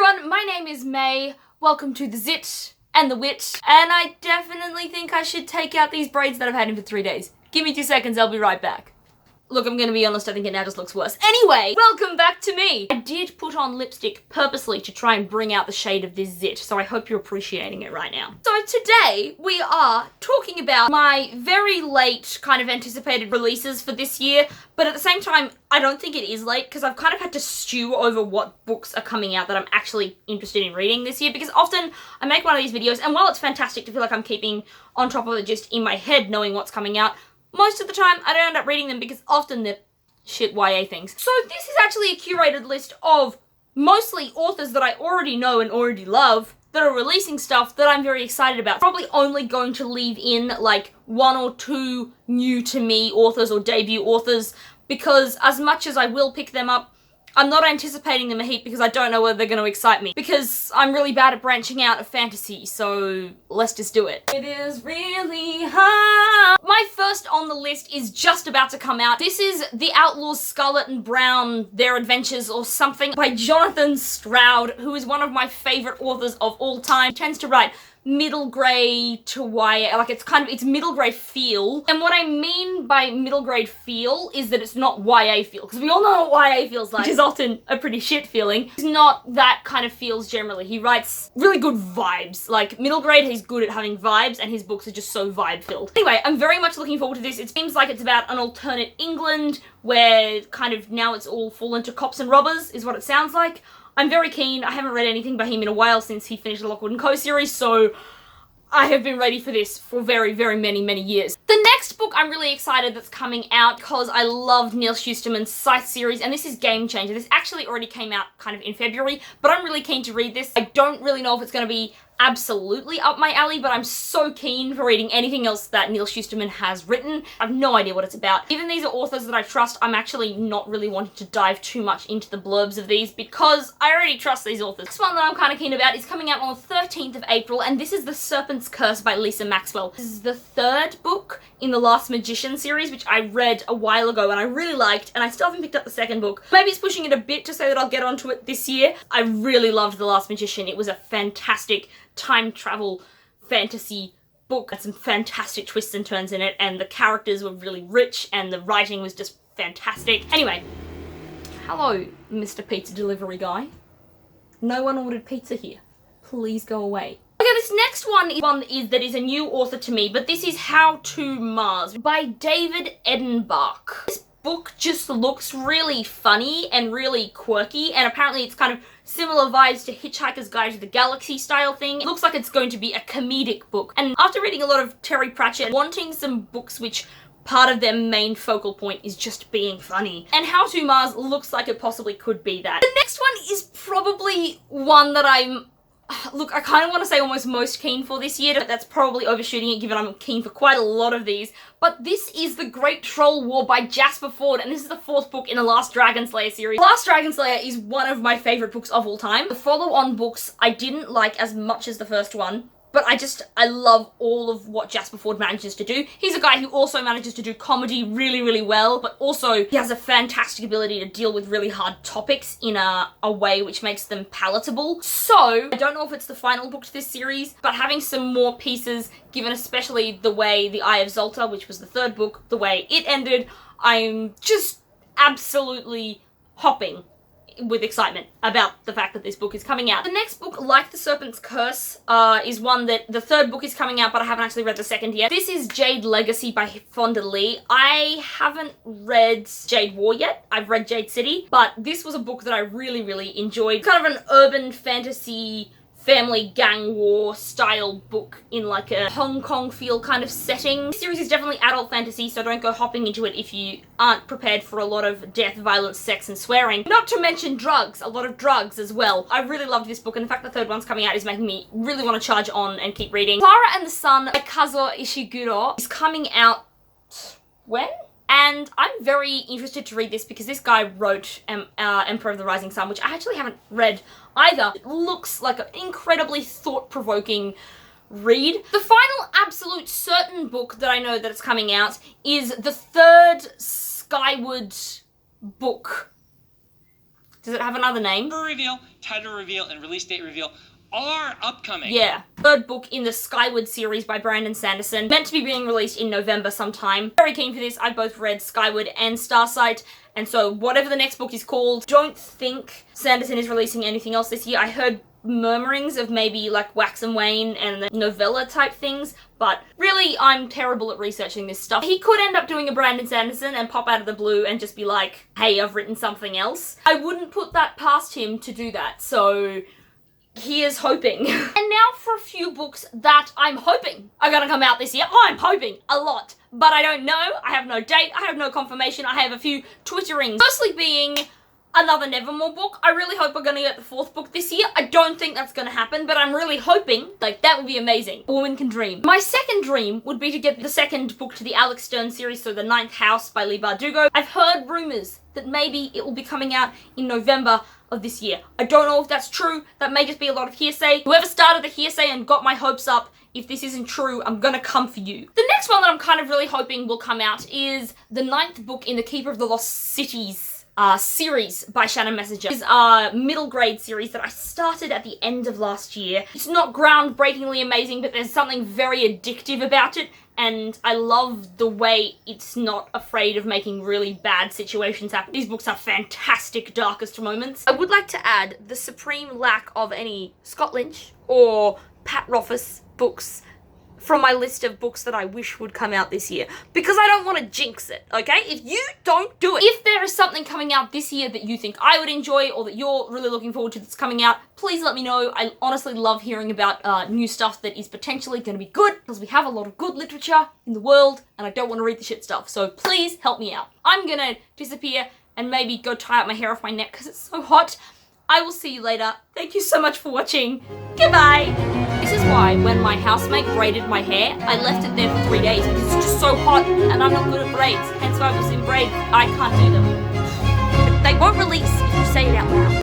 everyone, my name is May. Welcome to the Zit and the Wit. And I definitely think I should take out these braids that I've had in for 3 days. Give me 2 seconds, I'll be right back. Look, I'm gonna be honest, I think it now just looks worse. Anyway, welcome back to me. I did put on lipstick purposely to try and bring out the shade of this Zit, so I hope you're appreciating it right now. So today, we are talking about my very late kind of anticipated releases for this year, but at the same time, I don't think it is late because I've kind of had to stew over what books are coming out that I'm actually interested in reading this year, because often I make one of these videos, and while it's fantastic to feel like I'm keeping on top of it just in my head knowing what's coming out, most of the time, I don't end up reading them because often they're shit YA things. So this is actually a curated list of mostly authors that I already know and already love that are releasing stuff that I'm very excited about. Probably only going to leave in like 1 or 2 new to me authors or debut authors, because as much as I will pick them up, I'm not anticipating them a heap because I don't know whether they're going to excite me. Because I'm really bad at branching out of fantasy, so let's just do it. It is really hard. My first on the list is just about to come out. This is The Outlaws Scarlet and Brown, Their Adventures or something by Jonathan Stroud, who is one of my favorite authors of all time. He tends to write middle grey to YA, like it's middle grey feel. And what I mean by middle grade feel is that it's not YA feel, because we all know what YA feels like, which is often a pretty shit feeling. It's not that kind of feels generally. He writes really good vibes. Like middle grade, he's good at having vibes, and his books are just so vibe filled. Anyway, I'm very much looking forward to this. It seems like it's about an alternate England where kind of now it's all fallen to cops and robbers, is what it sounds like. I'm very keen. I haven't read anything by him in a while since he finished the Lockwood & Co series, so I have been ready for this for very, very many years. The next book I'm really excited that's coming out because I love Neil Shusterman's Scythe series, and this is Game Changer. This actually already came out kind of in February, but I'm really keen to read this. I don't really know if it's going to be absolutely up my alley, but I'm so keen for reading anything else that Neil Shusterman has written. I have no idea what it's about. Even these are authors that I trust, I'm actually not really wanting to dive too much into the blurbs of these because I already trust these authors. This one that I'm kind of keen about is coming out on the 13th of April, and this is The Serpent's Curse by Lisa Maxwell. This is the 3rd book in the Last Magician series, which I read a while ago and I really liked, and I still haven't picked up the 2nd book. Maybe it's pushing it a bit to say that I'll get onto it this year. I really loved The Last Magician. It was a fantastic time travel fantasy book. Had some fantastic twists and turns in it, and the characters were really rich, and the writing was just fantastic. Anyway, hello, Mr. Pizza Delivery Guy. No one ordered pizza here. Please go away. Okay, this next one is a new author to me, but this is How to Mars by David Edenbach. This book just looks really funny and really quirky, and apparently it's kind of similar vibes to Hitchhiker's Guide to the Galaxy style thing. It looks like it's going to be a comedic book, and after reading a lot of Terry Pratchett, wanting some books which part of their main focal point is just being funny, and How to Mars looks like it possibly could be that. The next one is probably one that I'm look, I kind of want to say almost most keen for this year, but that's probably overshooting it given I'm keen for quite a lot of these. But this is The Great Troll War by Jasper Fforde, and this is the 4th book in the Last Dragon Slayer series. Last Dragon Slayer is one of my favourite books of all time. The follow-on books I didn't like as much as the first one, but I love all of what Jasper Fforde manages to do. He's a guy who also manages to do comedy really well, but also he has a fantastic ability to deal with really hard topics in a way which makes them palatable. So, I don't know if it's the final book to this series, but having some more pieces, given especially the way The Eye of Zoltar, which was the 3rd book, the way it ended, I'm just absolutely hopping with excitement about the fact that this book is coming out. The next book, like The Serpent's Curse, is one that the 3rd book is coming out, but I haven't actually read the 2nd yet. This is Jade Legacy by Fonda Lee. I haven't read Jade War yet. I've read Jade City, but this was a book that I really enjoyed. Kind of an urban fantasy family gang war style book in like a Hong Kong feel kind of setting. This series is definitely adult fantasy, so don't go hopping into it if you aren't prepared for a lot of death, violence, sex, and swearing. Not to mention drugs, a lot of drugs as well. I really loved this book, and the fact the 3rd one's coming out is making me really want to charge on and keep reading. Clara and the Sun by Kazuo Ishiguro is coming out when? And I'm very interested to read this because this guy wrote Emperor of the Rising Sun, which I actually haven't read either. It looks like an incredibly thought-provoking read. The final absolute certain book that I know that it's coming out is the 3rd Skyward book. Does it have another name? For reveal, title reveal and release date reveal are upcoming. Yeah. Third book in the Skyward series by Brandon Sanderson. Meant to be being released in November sometime. Very keen for this. I've both read Skyward and Starsight. And so whatever the next book is called, don't think Sanderson is releasing anything else this year. I heard murmurings of maybe like Wax and Wane and the novella type things, but really I'm terrible at researching this stuff. He could end up doing a Brandon Sanderson and pop out of the blue and just be like, hey, I've written something else. I wouldn't put that past him to do that, so he is hoping. And now for a few books that I'm hoping are gonna come out this year. Oh, I'm hoping a lot, but I don't know. I have no date, I have no confirmation, I have a few twitterings. Firstly being another Nevermore book. I really hope we're gonna get the fourth book this year. I don't think that's gonna happen, but I'm really hoping. Like, that would be amazing. A woman can dream. My second dream would be to get the second book to the Alex Stern series, so The Ninth House by Leigh Bardugo. I've heard rumors that maybe it will be coming out in November of this year. I don't know if that's true. That may just be a lot of hearsay. Whoever started the hearsay and got my hopes up, if this isn't true, I'm gonna come for you. The next one that I'm kind of really hoping will come out is the 9th book in the Keeper of the Lost Cities series by Shannon Messenger. It's a middle grade series that I started at the end of last year. It's not groundbreakingly amazing, but there's something very addictive about it, and I love the way it's not afraid of making really bad situations happen. These books are fantastic darkest moments. I would like to add the supreme lack of any Scott Lynch or Pat Rothfuss books from my list of books that I wish would come out this year, because I don't want to jinx it, okay? If you don't do it, if there is something coming out this year that you think I would enjoy or that you're really looking forward to that's coming out, please let me know. I honestly love hearing about new stuff that is potentially going to be good, because we have a lot of good literature in the world and I don't want to read the shit stuff, so please help me out. I'm gonna disappear and maybe go tie up my hair off my neck because it's so hot. I will see you later. Thank you so much for watching. Goodbye! This is why when my housemate braided my hair, I left it there for 3 days because it's just so hot and I'm not good at braids. Hence why I was in braids. I can't do them. They won't release if you say it out loud.